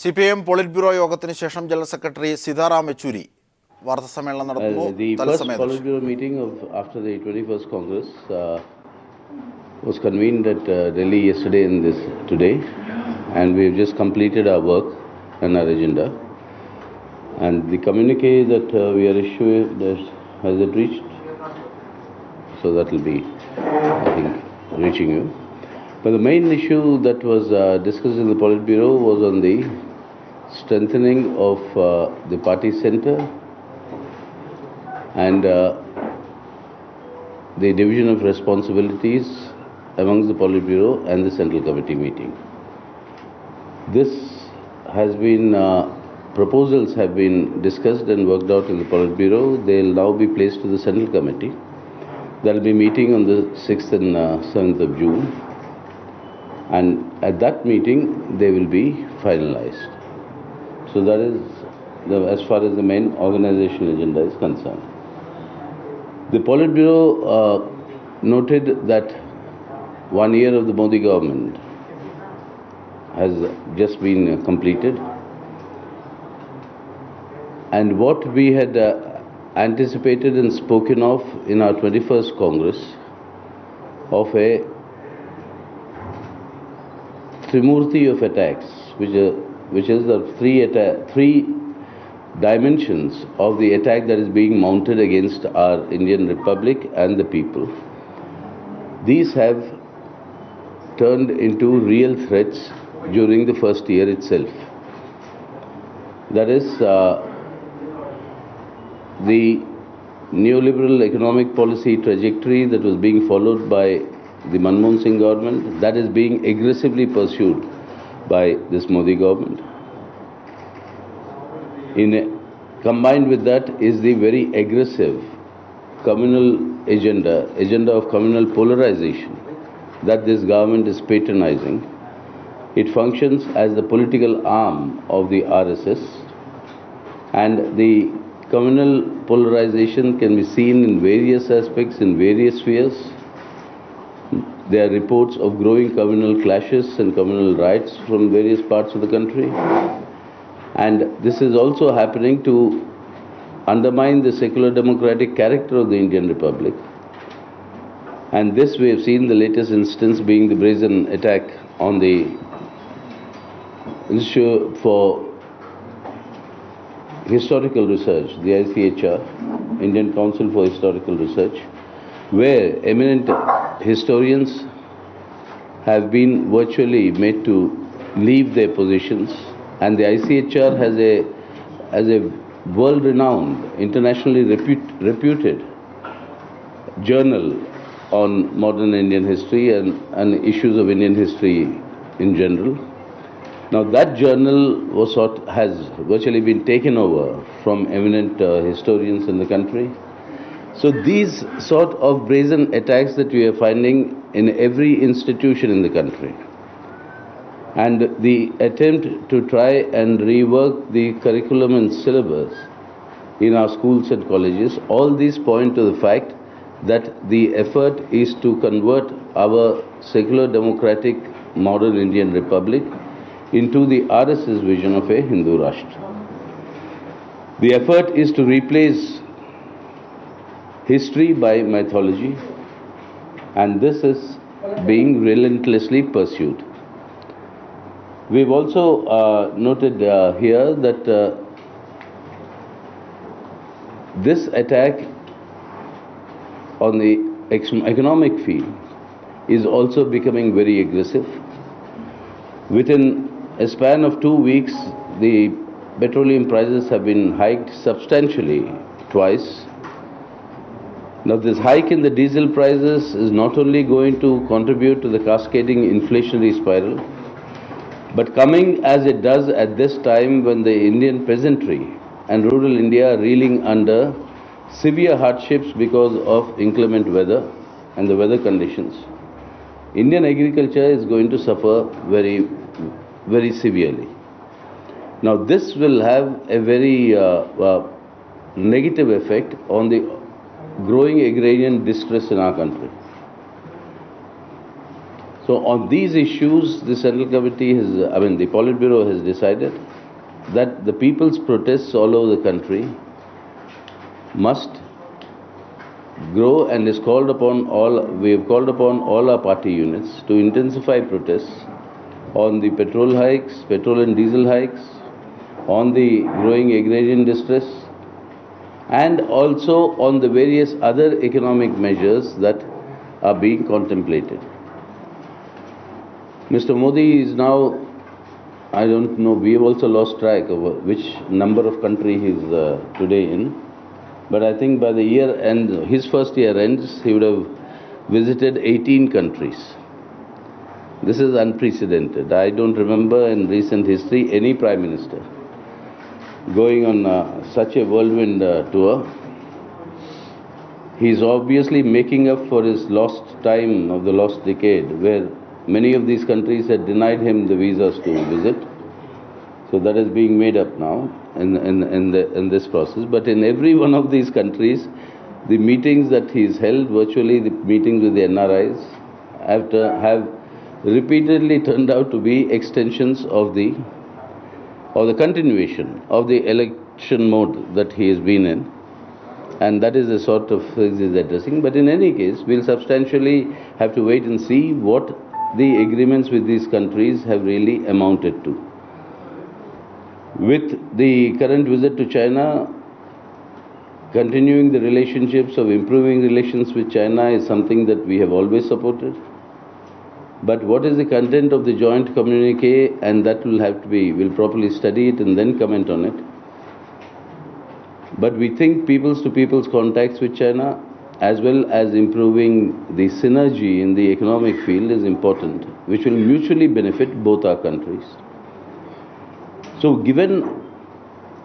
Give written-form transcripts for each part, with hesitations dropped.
CPM Politburo യോഗത്തിന് ശേഷം general secretary Sitaram Yechury വാർത്താസമ്മേളനം നടത്തുന്നു. The first Politburo meeting after the 21st Congress was convened at Delhi yesterday and today, and we have just completed our work and our agenda. And the communique that we are issuing, has it reached? So that will be, I think, reaching you. But the main issue that was discussed in the Politburo was on the strengthening of the party center and the division of responsibilities amongst the Politburo and the Central Committee meeting. This has been, proposals have been discussed and worked out in the Politburo. They will now be placed to the Central Committee. That will be meeting on the 6th and 7th of June. And at that meeting, they will be finalized. So that is as far as the main organizational agenda is concerned. The Politburo noted that 1 year of the Modi government has just been completed. And what we had anticipated and spoken of in our 21st Congress of a trimurti of attacks, which is the three dimensions of the attack that is being mounted against our Indian Republic and the people. These have turned into real threats during the first year itself. That is the neoliberal economic policy trajectory that was being followed by the Manmohan Singh government, that is being aggressively pursued by this Modi government. Combined with that is the very aggressive communal agenda of communal polarization that this government is patronizing. It functions as the political arm of the RSS, and the communal polarization can be seen in various aspects, in various spheres. There are reports of growing communal clashes and communal riots from various parts of the country. And this is also happening to undermine the secular democratic character of the Indian Republic. And this we have seen the latest instance being the brazen attack on the Institute for Historical Research, the ICHR, Indian Council for Historical Research, where eminent historians have been virtually made to leave their positions, and the ICHR has a world-renowned, internationally reputed journal on modern Indian history and issues of Indian history in general. Now that journal has virtually been taken over from eminent historians in the country. So these sort of brazen attacks that we are finding in every institution in the country, and the attempt to try and rework the curriculum and syllabus in our schools and colleges, all these point to the fact that the effort is to convert our secular democratic modern Indian Republic into the RSS vision of a Hindu Rashtra. The effort is to replace history by mythology, and this is being relentlessly pursued. We've also noted here that this attack on the economic field is also becoming very aggressive. Within a span of 2 weeks, the petroleum prices have been hiked substantially twice. Now this hike in the diesel prices is not only going to contribute to the cascading inflationary spiral, but coming as it does at this time when the Indian peasantry and rural India are reeling under severe hardships because of inclement weather and the weather conditions, Indian agriculture is going to suffer very, very severely. Now this will have a very negative effect on the growing agrarian distress in our country. So on these issues, the Central Committee the Politburo has decided that the people's protests all over the country must grow, and we have called upon all our party units to intensify protests on the petrol and diesel hikes, on the growing agrarian distress, and also on the various other economic measures that are being contemplated. Mr. Modi is now, I don't know, we have also lost track of which number of country he is today in, but I think by the year end, his first year ends, he would have visited 18 countries. This is unprecedented. I don't remember in recent history any Prime Minister going on such a whirlwind tour. He is obviously making up for his lost time of the lost decade, where many of these countries had denied him the visas to visit. So that is being made up now in this process. But in every one of these countries, the meetings that he's held, virtually the meetings with the NRIs, have repeatedly turned out to be extensions of the continuation of the election mode that he has been in. And that is the sort of things he's addressing. But in any case, we'll substantially have to wait and see what the agreements with these countries have really amounted to. With the current visit to China, continuing the relationships of improving relations with China is something that we have always supported. But what is the content of the joint communiqué, and that will have to be, we'll properly study it and then comment on it. But we think peoples to peoples contacts with China, as well as improving the synergy in the economic field, is important, which will mutually benefit both our countries. So given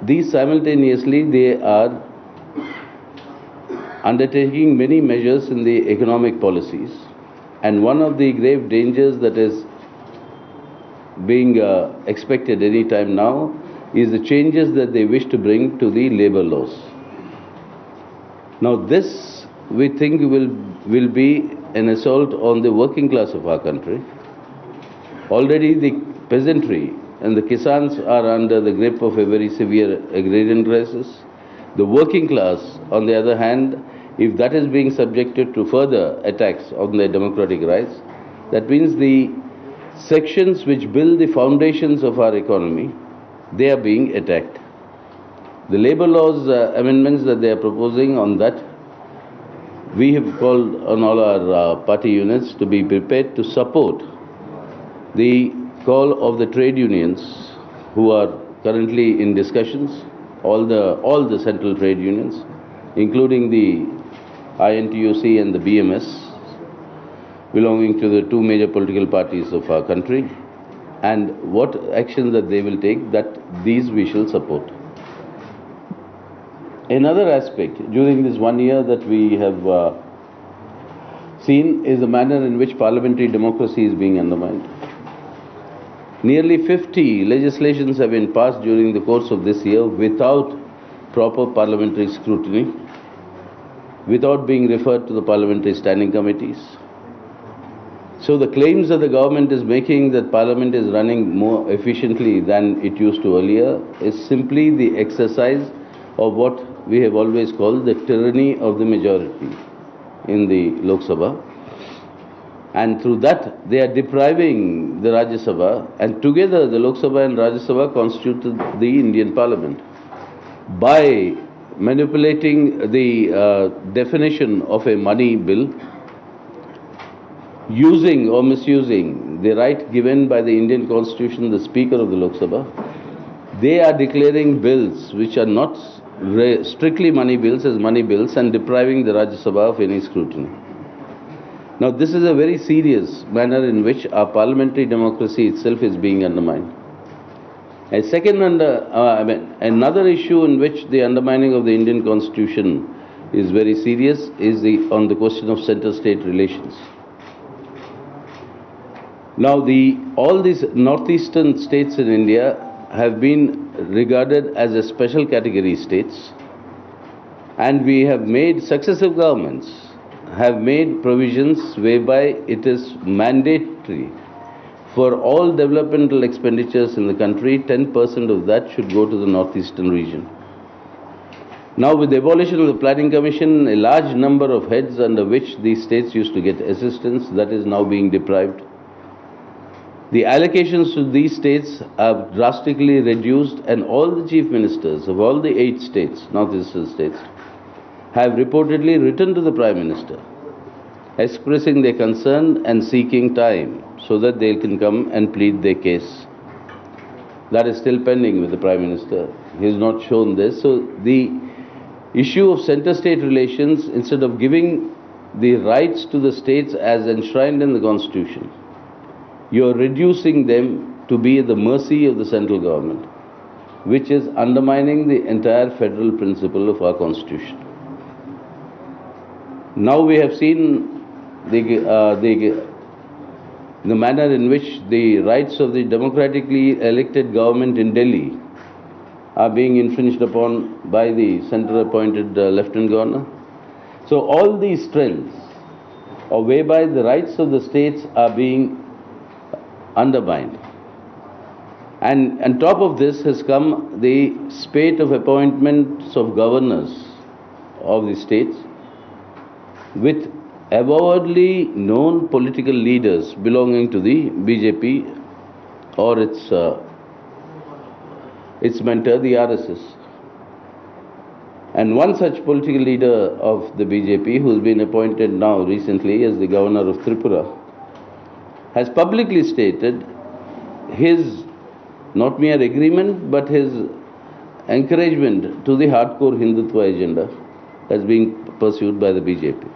these simultaneously, they are undertaking many measures in the economic policies. And one of the grave dangers that is being expected any time now is the changes that they wish to bring to the labor laws. Now this, we think, will be an assault on the working class of our country. Already the peasantry and the Kisans are under the grip of a very severe agrarian crisis. The working class, on the other hand, if that is being subjected to further attacks on their democratic rights, that means the sections which build the foundations of our economy, they are being attacked. The labor laws amendments that they are proposing, on that, we have called on all our party units to be prepared to support the call of the trade unions who are currently in discussions, all the central trade unions, including the INTUC and the BMS, belonging to the two major political parties of our country, and what actions that they will take, that these we shall support. Another aspect during this 1 year that we have seen is the manner in which parliamentary democracy is being undermined. Nearly 50 legislations have been passed during the course of this year without proper parliamentary scrutiny, without being referred to the parliamentary standing committees. So the claims that the government is making that Parliament is running more efficiently than it used to earlier is simply the exercise of what we have always called the tyranny of the majority in the Lok Sabha. And through that, they are depriving the Rajya Sabha, and together the Lok Sabha and Rajya Sabha constitute the Indian Parliament. By manipulating the definition of a money bill, using or misusing the right given by the Indian Constitution, the Speaker of the Lok Sabha, they are declaring bills which are not strictly money bills as money bills and depriving the Rajya Sabha of any scrutiny. Now this is a very serious manner in which our parliamentary democracy itself is being undermined. A second, another issue in which the undermining of the Indian Constitution is very serious is on the question of center-state relations. Now all these northeastern states in India have been regarded as a special category states, and we have made, successive governments have made provisions whereby it is mandate mandatory. For all developmental expenditures in the country, 10% of that should go to the northeastern region. Now, with the abolition of the Planning Commission, a large number of heads under which these states used to get assistance, that is now being deprived. The allocations to these states are drastically reduced, and all the chief ministers of all the 8 states, northeastern states, have reportedly written to the Prime Minister, expressing their concern and seeking time so that they can come and plead their case. That is still pending with the Prime Minister. He has not shown this. So the issue of center-state relations, instead of giving the rights to the states as enshrined in the Constitution, you are reducing them to be at the mercy of the central government, which is undermining the entire federal principle of our Constitution. Now we have seen the manner in which the rights of the democratically elected government in Delhi are being infringed upon by the center-appointed Lieutenant Governor. So all these trends, or whereby the rights of the states are being undermined. And on top of this has come the spate of appointments of governors of the states with avowedly known political leaders belonging to the BJP or its mentor, the RSS. And one such political leader of the BJP, who has been appointed now recently as the governor of Tripura, has publicly stated his not mere agreement but his encouragement to the hardcore Hindutva agenda as being pursued by the BJP.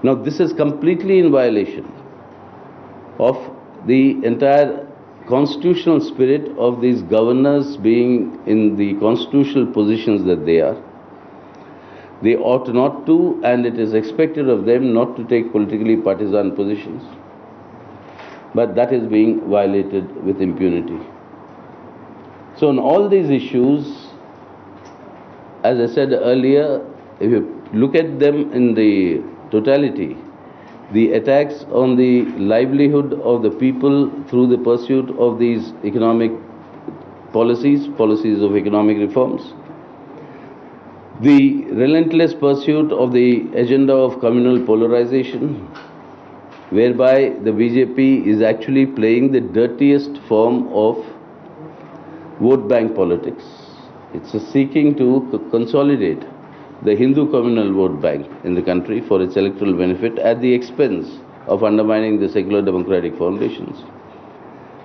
Now this is completely in violation of the entire constitutional spirit of these governors being in the constitutional positions that they are. They ought not to, and it is expected of them not to take politically partisan positions. But that is being violated with impunity. So on all these issues, as I said earlier, if you look at them in the totality, the attacks on the livelihood of the people through the pursuit of these economic policies of economic reforms, the relentless pursuit of the agenda of communal polarization, whereby the BJP is actually playing the dirtiest form of vote bank politics. It's seeking to consolidate the Hindu communal vote bank in the country for its electoral benefit at the expense of undermining the secular democratic foundations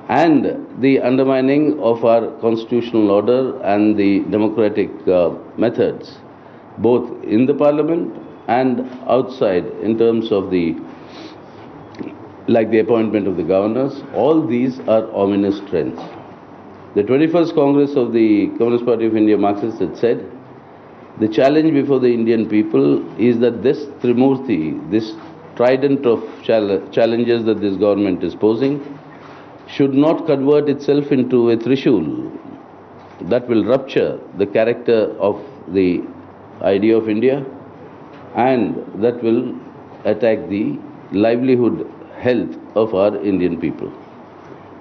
and the undermining of our constitutional order and the democratic methods, both in the parliament and outside in terms of the appointment of the governors. All these are ominous trends. The 21st Congress of the Communist Party of India Marxists had said, the challenge before the Indian people is that this Trimurti, this trident of challenges that this government is posing, should not convert itself into a Trishul that will rupture the character of the idea of India and that will attack the livelihood, health of our Indian people.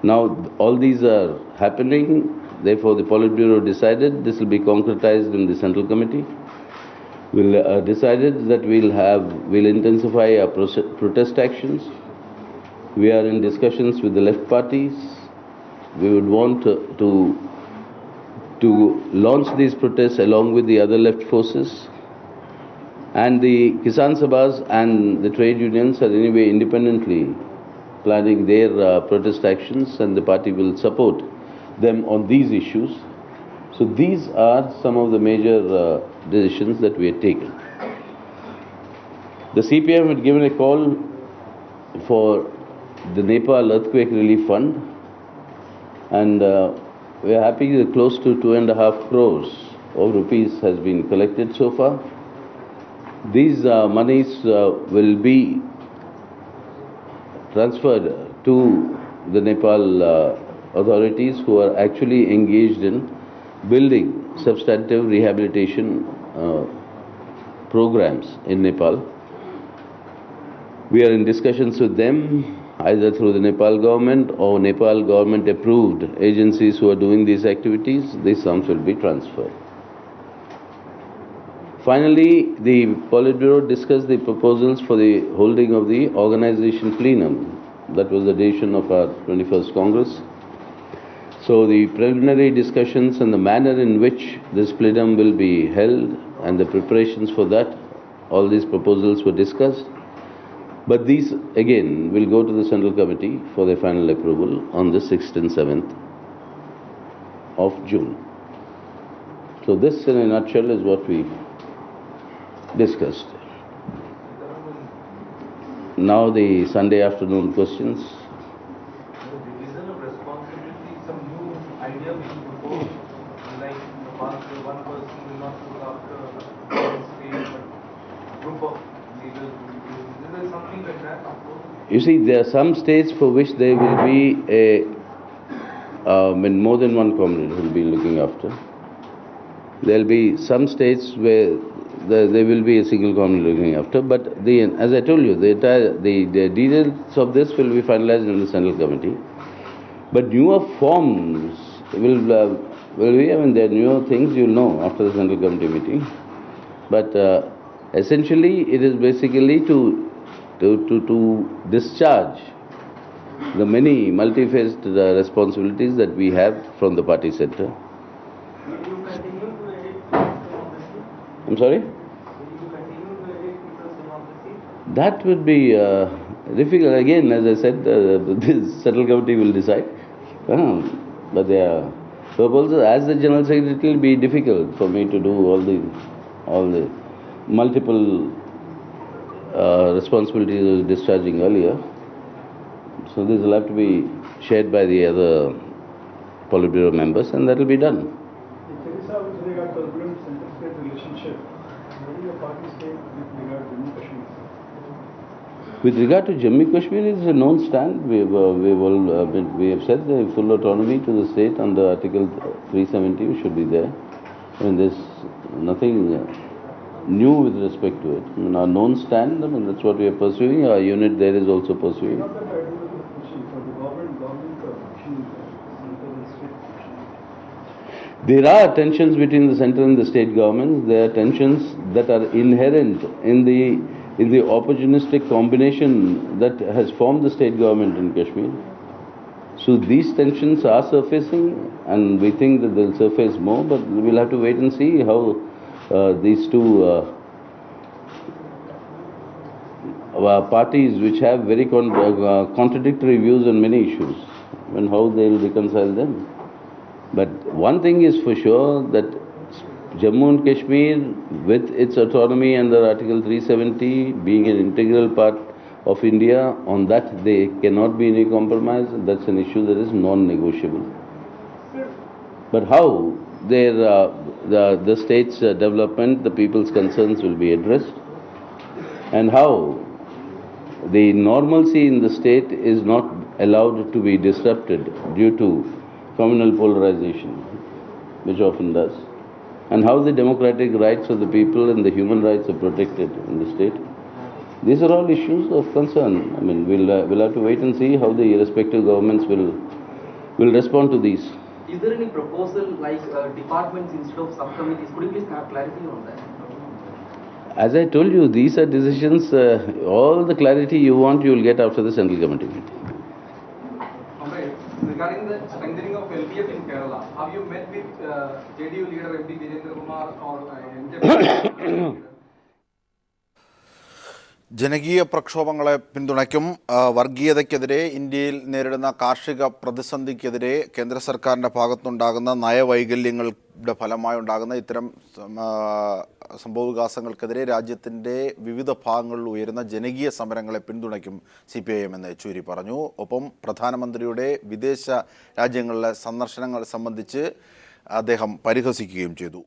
Now, all these are happening. Therefore, the Politburo decided this will be concretized in the Central Committee. We'll decided that we'll intensify our protest actions. We are in discussions with the left parties. We would want to launch these protests along with the other left forces. And the Kisan Sabhas and the trade unions are anyway independently planning their protest actions, and the party will support them on these issues. So these are some of the major decisions that we have taken. The CPM had given a call for the Nepal Earthquake Relief Fund, and we are happy that close to 2.5 crores of rupees has been collected so far. These monies will be transferred to the Nepal authorities who are actually engaged in building substantive rehabilitation programs in Nepal. We are in discussions with them either through the Nepal government or Nepal government approved agencies who are doing these activities, these sums will be transferred. Finally, the Politburo discussed the proposals for the holding of the organization plenum. That was the decision of our 21st Congress. So the preliminary discussions and the manner in which this plenum will be held and the preparations for that, all these proposals were discussed. But these again will go to the Central Committee for their final approval on the 6th and 7th of June. So this in a nutshell is what we discussed. Now the Sunday afternoon questions. Division of responsibility, some new idea being proposed, like in the past, one person will not look after one state, but group of leaders will be doing. Is there something like that proposed? You see, there are some states for which there will be more than one community will be looking after. There will be some states where there will be a single community looking after, but as I told you, the details of this will be finalized in the Central Committee. But newer forms will be, I mean, there are newer things you'll know after the Central Committee meeting. But essentially, it is basically to discharge the many multi-faced responsibilities that we have from the party center. Will you continue to elect democracy? I'm sorry? Will you continue to elect people's democracy? That would be difficult. Again, as I said, this Central Committee will decide. But their proposals, as the General Secretary, it will be difficult for me to do all the multiple responsibilities I was discharging earlier. So this will have to be shared by the other Politburo members, and that will be done. Teresa, with regard to turbulent center-state relationship, what is your party state with regard to Jammu Kashmir? With regard to Jammu Kashmir, it is a known stand. We have said the full autonomy to the state under Article 370 should be there. I mean, there's nothing new with respect to it. I mean, our known stand, I mean, that's what we are pursuing. Our unit there is also pursuing. Not that I do with the pushing for the government pushing center and state pushing. There are tensions between the centre and the state governments. There are tensions that are inherent in the opportunistic combination that has formed the state government in Kashmir. So these tensions are surfacing, and we think that they'll surface more, but we'll have to wait and see how these two parties, which have very contradictory views on many issues, and how they'll reconcile them. But one thing is for sure, that Jammu and Kashmir, with its autonomy under Article 370, being an integral part of India, on that there cannot be any compromise. That's an issue that is non-negotiable. But how the state's development, the people's concerns will be addressed, and how the normalcy in the state is not allowed to be disrupted due to communal polarization, which often does, and how the democratic rights of the people and the human rights are protected in the state. These are all issues of concern. I mean, we'll have to wait and see how the respective governments will respond to these. Is there any proposal like departments instead of subcommittees? Could you please have clarity on that? As I told you, these are decisions, all the clarity you want, you will get after the Central Committee meeting. Regarding the strengthening of LPF in Kerala, have you met with JDU leader MP Virendra Kumar or NJP? ജനകീയ പ്രക്ഷോഭങ്ങളെ പിന്തുണയ്ക്കും. വർഗീയതയ്ക്കെതിരെ ഇന്ത്യയിൽ നേരിടുന്ന കാർഷിക പ്രതിസന്ധിക്കെതിരെ കേന്ദ്ര സർക്കാരിൻ്റെ ഭാഗത്തുനിന്നുണ്ടാകുന്ന നയവൈകല്യങ്ങളുടെ ഫലമായി ഉണ്ടാകുന്ന ഇത്തരം സംഭവവികാസങ്ങൾക്കെതിരെ രാജ്യത്തിൻ്റെ വിവിധ ഭാഗങ്ങളിൽ ഉയരുന്ന ജനകീയ സമരങ്ങളെ പിന്തുണയ്ക്കും CPIM എന്ന് യെച്ചൂരി പറഞ്ഞു. ഒപ്പം പ്രധാനമന്ത്രിയുടെ വിദേശ രാജ്യങ്ങളിലെ സന്ദർശനങ്ങൾ സംബന്ധിച്ച് അദ്ദേഹം പരിഹസിക്കുകയും ചെയ്തു.